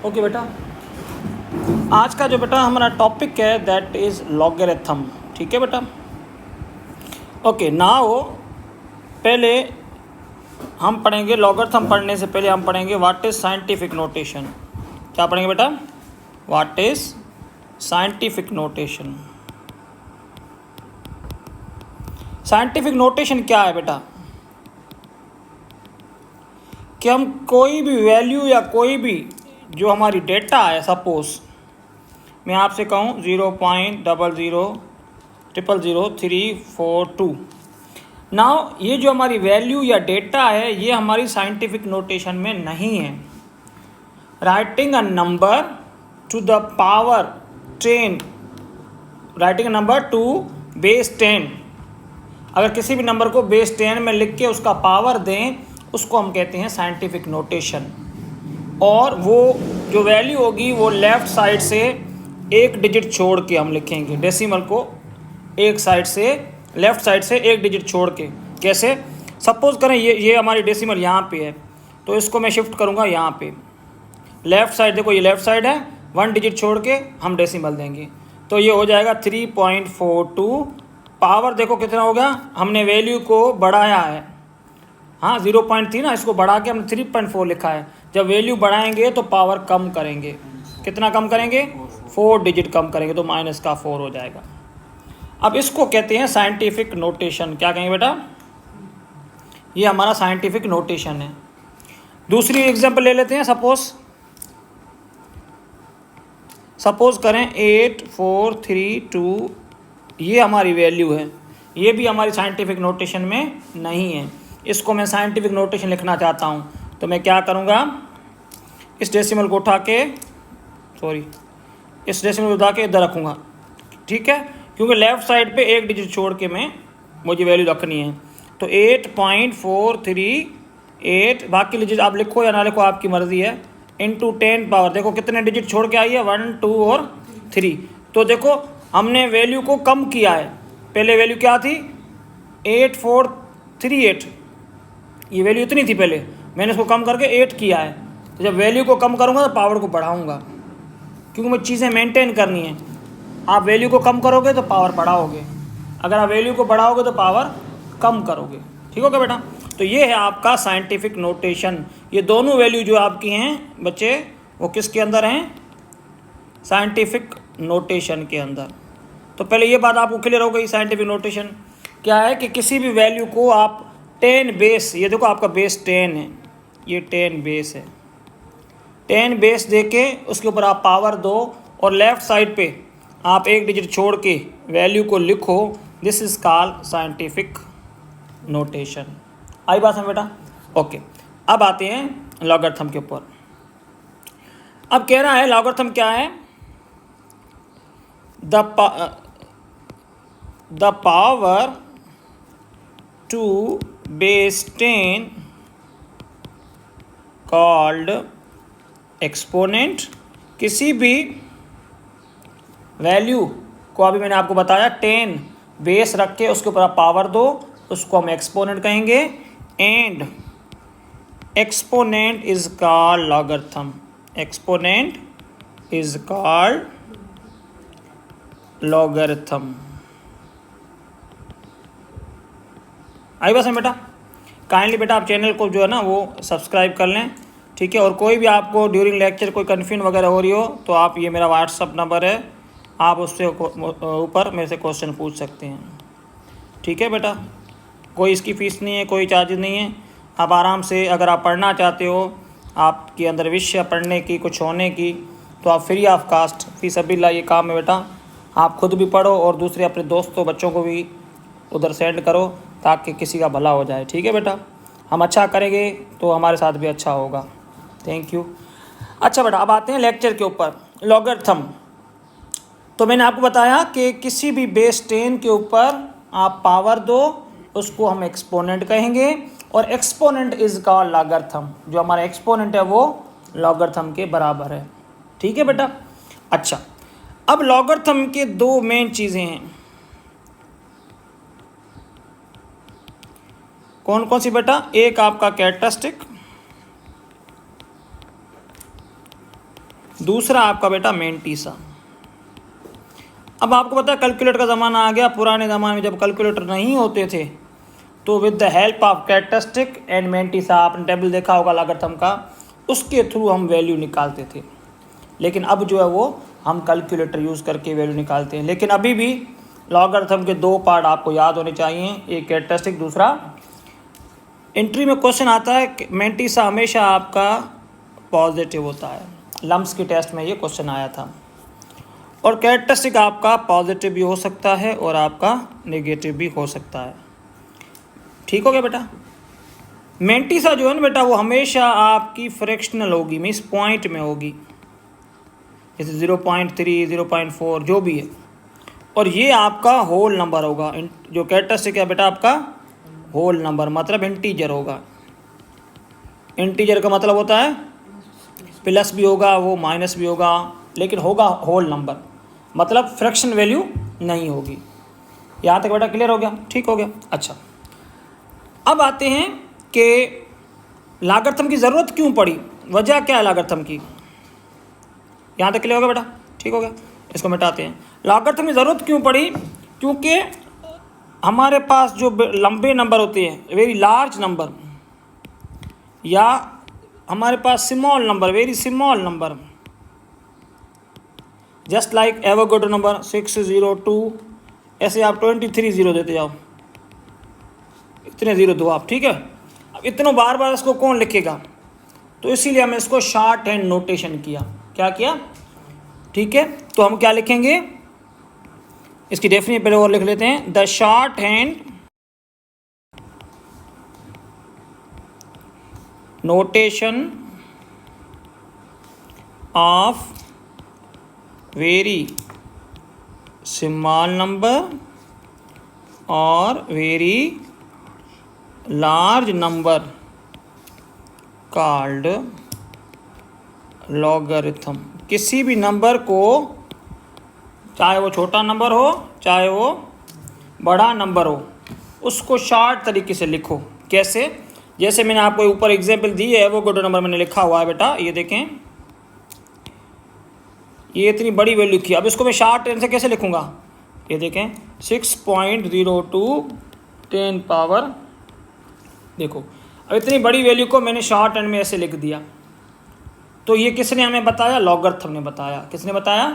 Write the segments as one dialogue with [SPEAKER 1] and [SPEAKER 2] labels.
[SPEAKER 1] Okay बेटा, आज का जो बेटा हमारा टॉपिक है दैट इज़ लॉगरिथम। ठीक है बेटा। ओके नाउ पहले हम पढ़ेंगे लॉगरिथम। पढ़ने से पहले हम पढ़ेंगे व्हाट इज़ साइंटिफिक नोटेशन। क्या पढ़ेंगे बेटा? What is scientific notation. Scientific notation क्या है बेटा? कि हम कोई भी वैल्यू या कोई भी जो हमारी डेटा है, सपोज मैं आपसे कहूँ 0.00000342। नाउ ये जो हमारी वैल्यू या डेटा है ये हमारी साइंटिफिक नोटेशन में नहीं है। Writing a number two the power 10, writing a number two base 10, अगर किसी भी नंबर को बेस 10 में लिख के उसका पावर दें उसको हम कहते हैं साइंटिफिक नोटेशन। और वो जो वैल्यू होगी वो लेफ़्ट साइड से एक डिजिट छोड़ के हम लिखेंगे, डेसिमल को एक साइड से लेफ़्ट साइड से एक डिजिट छोड़ के। कैसे? सपोज करें ये हमारी डेसिमल यहाँ पे है तो इसको मैं शिफ्ट करूँगा यहाँ पे लेफ़्ट साइड। देखो ये लेफ़्ट साइड है, 1 डिजिट छोड़ के हम डेसिमल देंगे तो ये हो जाएगा 3.42। पावर देखो कितना हो गया, हमने वैल्यू को बढ़ाया है। हाँ 0 थी ना, इसको बढ़ा के हमने 3.4 लिखा है। जब वैल्यू बढ़ाएंगे तो पावर कम करेंगे। कितना कम करेंगे? 4 डिजिट कम करेंगे तो माइनस का 4 हो जाएगा। अब इसको कहते हैं साइंटिफिक नोटेशन। क्या कहेंगे बेटा? ये हमारा साइंटिफिक नोटेशन है। दूसरी एग्जांपल ले लेते हैं। सपोज करें 8432, ये हमारी वैल्यू है। ये भी हमारी साइंटिफिक नोटेशन में नहीं है। इसको मैं साइंटिफिक नोटेशन लिखना चाहता हूँ तो मैं क्या करूँगा, इस डेसिमल को उठा के इस डेसिमल को उठा के इधर रखूँगा। ठीक है, क्योंकि लेफ़्ट साइड पे एक डिजिट छोड़ के मुझे वैल्यू रखनी है। तो 8.438, बाकी डिजिट आप लिखो या ना लिखो आपकी मर्ज़ी है, इंटू 10 पावर। देखो कितने डिजिट छोड़ के आई है, 1 2 और 3। तो देखो हमने वैल्यू को कम किया है। पहले वैल्यू क्या थी? 8438, ये वैल्यू इतनी थी पहले, मैंने इसको कम करके 8 किया है। तो जब वैल्यू को कम करूँगा तो पावर को बढ़ाऊँगा, क्योंकि मुझे चीज़ें मेंटेन करनी है। आप वैल्यू को कम करोगे तो पावर बढ़ाओगे, अगर आप वैल्यू को बढ़ाओगे तो पावर कम करोगे। ठीक होगा बेटा? तो ये है आपका साइंटिफिक नोटेशन। ये दोनों वैल्यू जो आपकी हैं बच्चे वो किसके अंदर हैं? साइंटिफिक नोटेशन के अंदर। तो पहले ये बात आपको क्लियर हो गई। साइंटिफिक नोटेशन क्या है कि किसी भी वैल्यू को आप 10 बेस, ये देखो आपका बेस 10 है, ये 10 बेस है, 10 बेस दे के उसके ऊपर आप पावर दो और लेफ़्ट साइड पे आप एक डिजिट छोड़ के वैल्यू को लिखो। This is called scientific notation. आई बात है बेटा? ओके, अब आते हैं लॉगरिथम के ऊपर। अब कह रहा है लॉगरिथम क्या है? The power 2 base 10 called exponent. किसी भी वैल्यू को अभी मैंने आपको बताया 10 बेस रख के उसके ऊपर आप पावर दो, उसको हम एक्सपोनेंट कहेंगे। And exponent is called logarithm. Exponent is called logarithm. आई बस है बेटा? काइंडली बेटा आप चैनल को जो है ना वो सब्सक्राइब कर लें। ठीक है, और कोई भी आपको ड्यूरिंग लेक्चर कोई कन्फ्यूजन वगैरह हो रही हो तो आप, ये मेरा व्हाट्सअप नंबर है, आप उससे ऊपर मेरे से क्वेश्चन पूछ सकते हैं। ठीक है बेटा, कोई इसकी फ़ीस नहीं है, कोई चार्जेस नहीं है। आप आराम से, अगर आप पढ़ना चाहते हो, आपके अंदर विश है पढ़ने की, कुछ होने की, तो आप फ्री ऑफ कास्ट, फी सबिल्लाह ये काम है बेटा। आप खुद भी पढ़ो और दूसरे अपने दोस्तों बच्चों को भी उधर सेंड करो ताकि किसी का भला हो जाए। ठीक है बेटा, हम अच्छा करेंगे तो हमारे साथ भी अच्छा होगा। Thank you. अच्छा बेटा, अब आते हैं लेक्चर के ऊपर। लॉगरिथम तो मैंने आपको बताया कि किसी भी बेस 10 के ऊपर आप पावर दो, उसको हम एक्सपोनेंट कहेंगे। और एक्सपोनेंट इज कॉल्ड लॉगरिथम। जो हमारा एक्सपोनेंट है वो लॉगरिथम के बराबर है। ठीक है बेटा? अच्छा, अब लॉगरिथम के दो मेन चीज़ें हैं। कौन कौन सी बेटा? एक आपका कैरेक्टरिस्टिक, दूसरा आपका बेटा मैंटिसा। अब आपको पता है कैलकुलेटर का ज़माना आ गया। पुराने ज़माने में जब कैलकुलेटर नहीं होते थे तो with the help of characteristic and mantissa, आपने टेबल देखा होगा लॉगरिथम का, उसके थ्रू हम वैल्यू निकालते थे। लेकिन अब जो है वो हम कैलकुलेटर यूज़ करके वैल्यू निकालते हैं। लेकिन अभी भी लॉगरिथम के दो पार्ट आपको याद होने चाहिए, एक कैरेक्टरिस्टिक, दूसरा एंट्री में क्वेश्चन आता है मैंटिसा हमेशा आपका पॉजिटिव होता है। लम्स के टेस्ट में ये क्वेश्चन आया था। और कैरेक्टरिस्टिक आपका पॉजिटिव भी हो सकता है और आपका नेगेटिव भी हो सकता है। ठीक हो गया बेटा। मैंटिसा जो है ना बेटा वो हमेशा आपकी फ्रैक्शनल होगी, मीन्स पॉइंट में होगी, जैसे 0.3, 0.4 जो भी है। और ये आपका होल नंबर होगा। जो कैरेक्टरिस्टिक है बेटा आपका होल नंबर, मतलब इंटीजर होगा। इंटीजर का मतलब होता है प्लस भी होगा, वो माइनस भी होगा, लेकिन होगा होल नंबर, मतलब फ्रैक्शन वैल्यू नहीं होगी। यहाँ तक बेटा क्लियर हो गया? ठीक हो गया। अच्छा, अब आते हैं कि लॉगरिथम की ज़रूरत क्यों पड़ी, वजह क्या है लॉगरिथम की। यहाँ तक क्लियर हो गया बेटा? ठीक हो गया। इसको मिटाते हैं। लॉगरिथम की ज़रूरत क्यों पड़ी? क्योंकि हमारे पास जो लंबे नंबर होते हैं, वेरी लार्ज नंबर, या हमारे पास small number, very small number, just like Avogadro number 602, ऐसे आप 23 जीरो देते जाओ, इतने ज़ीरो दो आप। ठीक है, अब इतनों बार बार इसको कौन लिखेगा, तो इसीलिए हमने इसको शॉर्ट हैंड नोटेशन किया। क्या किया? ठीक है, तो हम क्या लिखेंगे, इसकी डेफिनेशन पहले और लिख लेते हैं। The shorthand notation of very small number और very large number called logarithm. किसी भी नंबर को, चाहे वो छोटा नंबर हो चाहे वो बड़ा नंबर हो, उसको शॉर्ट तरीके से लिखो। कैसे? जैसे मैंने आपको ऊपर एग्जाम्पल दी है, वो गोटो नंबर मैंने लिखा हुआ है बेटा, ये देखें, ये इतनी बड़ी वैल्यू लिखी। अब इसको मैं शॉर्ट हैंड से कैसे लिखूँगा, ये देखें, 6.02 10 पावर, देखो अब इतनी बड़ी वैल्यू को मैंने शॉर्ट हैंड में ऐसे लिख दिया। तो ये किसने हमें बताया? लॉगरिथम ने बताया। किसने बताया?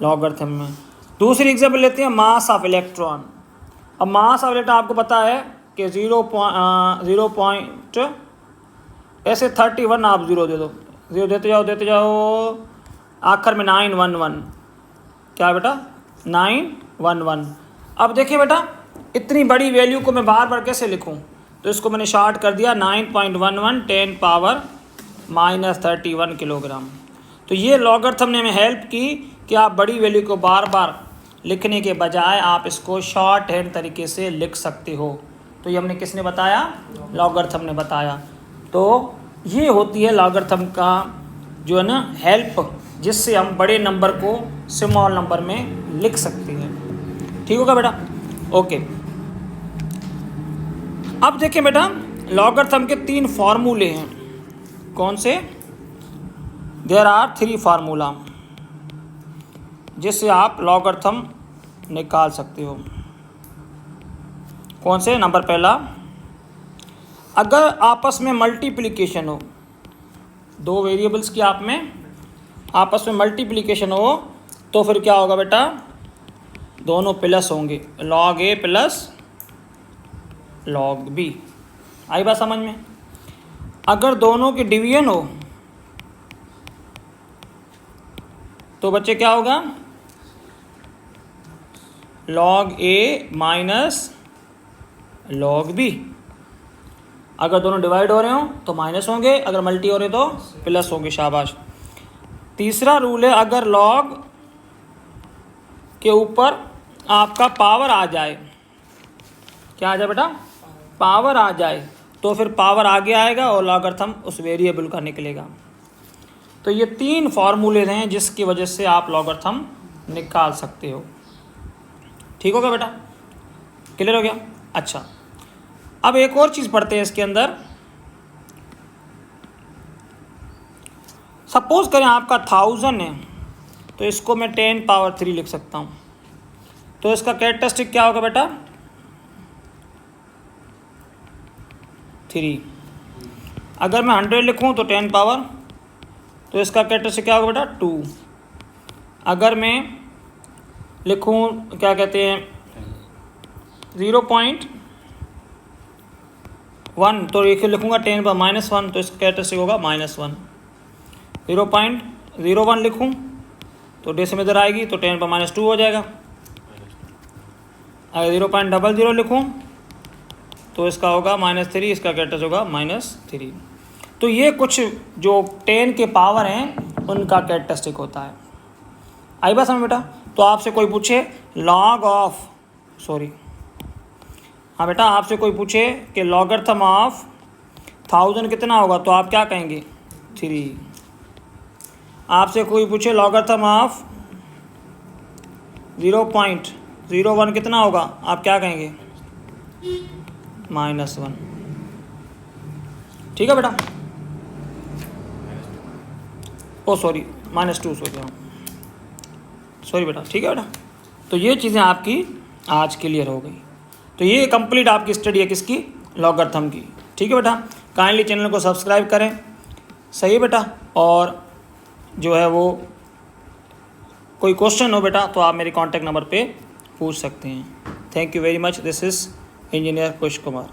[SPEAKER 1] लॉगरिथम में। दूसरी एग्जाम्पल लेते हैं, मास ऑफ इलेक्ट्रॉन। अब मास ऑफ इलेक्ट्रॉन आपको पता है कि 0 पॉइंट ऐसे 31 आप ज़ीरो दे दो, ज़ीरो देते जाओ, आखिर में 911, क्या बेटा? 911। अब देखिए बेटा, इतनी बड़ी वैल्यू को मैं बार बार कैसे लिखूं, तो इसको मैंने शॉर्ट कर दिया, 9.11 10 पावर -31 किलोग्राम। तो ये लॉगरिथम ने हमें हेल्प की कि आप बड़ी वैल्यू को बार बार लिखने के बजाय आप इसको शॉर्ट हैंड तरीके से लिख सकते हो। तो ये हमने किसने बताया? लॉगरिथम ने बताया। तो ये होती है लॉगरिथम का जो है ना हेल्प, जिससे हम बड़े नंबर को स्मॉल नंबर में लिख सकते हैं। ठीक होगा बेटा? ओके। अब देखिए बेटा, लॉगरिथम के 3 फार्मूले हैं। कौन से? देयर आर 3 फार्मूला जिससे आप लॉगरिथम निकाल सकते हो। कौन से? नंबर पहला, अगर आपस में मल्टीप्लिकेशन हो, दो वेरिएबल्स की आप में आपस में मल्टीप्लिकेशन हो, तो फिर क्या होगा बेटा? दोनों प्लस होंगे, log a plus log b। आई बात समझ में? अगर दोनों की डिवीजन हो तो बच्चे क्या होगा? log a minus log b। अगर दोनों डिवाइड हो रहे हो तो माइनस होंगे, अगर मल्टी हो रहे तो प्लस होंगे। शाबाश। तीसरा रूल है, अगर log के ऊपर आपका पावर आ जाए, क्या आ जाए बेटा? पावर आ जाए, तो फिर पावर आगे आएगा और लॉगरिथम उस वेरिएबल का निकलेगा। तो ये 3 फार्मूले हैं जिसकी वजह से आप लॉगरिथम निकाल सकते हो। ठीक होगा बेटा? क्लियर हो गया? अच्छा, अब एक और चीज़ पढ़ते हैं इसके अंदर। सपोज करें आपका 1000 है, तो इसको मैं 10 पावर 3 लिख सकता हूँ। तो इसका कैरेक्टरिस्टिक क्या होगा बेटा? 3। अगर मैं 100 लिखूँ तो 10 पावर, तो इसका कैरेक्टरिस्टिक क्या होगा बेटा? 2। अगर मैं लिखूँ क्या कहते हैं 0.1, तो एक लिखूँगा 10 पर -1, तो इसका कैरेक्टरिस्टिक होगा -1। 0.01 लिखूँ तो डेसिमल इधर आएगी तो 10 पर -2 हो जाएगा। अगर 0.00 लिखूँ तो इसका होगा -3, इसका कैरेक्टरिस्टिक होगा -3। तो ये कुछ जो 10 के पावर हैं उनका कैरेक्टरिस्टिक होता है। आई बात समझ बेटा? तो आपसे कोई पूछे लॉग ऑफ, सॉरी हाँ बेटा, आपसे कोई पूछे कि लॉगरिथम ऑफ 1000 कितना होगा, तो आप क्या कहेंगे? 3। आपसे कोई पूछे लॉगरिथम ऑफ 0.01 कितना होगा, आप क्या कहेंगे? -1। ठीक है बेटा? ओ सॉरी -2, सॉरी बेटा। ठीक है बेटा? तो ये चीज़ें आपकी आज क्लियर हो गई। तो ये कंप्लीट आपकी स्टडी है किसकी? लॉगरिथम की। ठीक है बेटा? काइंडली चैनल को सब्सक्राइब करें। सही है बेटा? और जो है वो कोई क्वेश्चन हो बेटा तो आप मेरे कॉन्टैक्ट नंबर पे पूछ सकते हैं। Thank you very much. This is engineer Kush Kumar.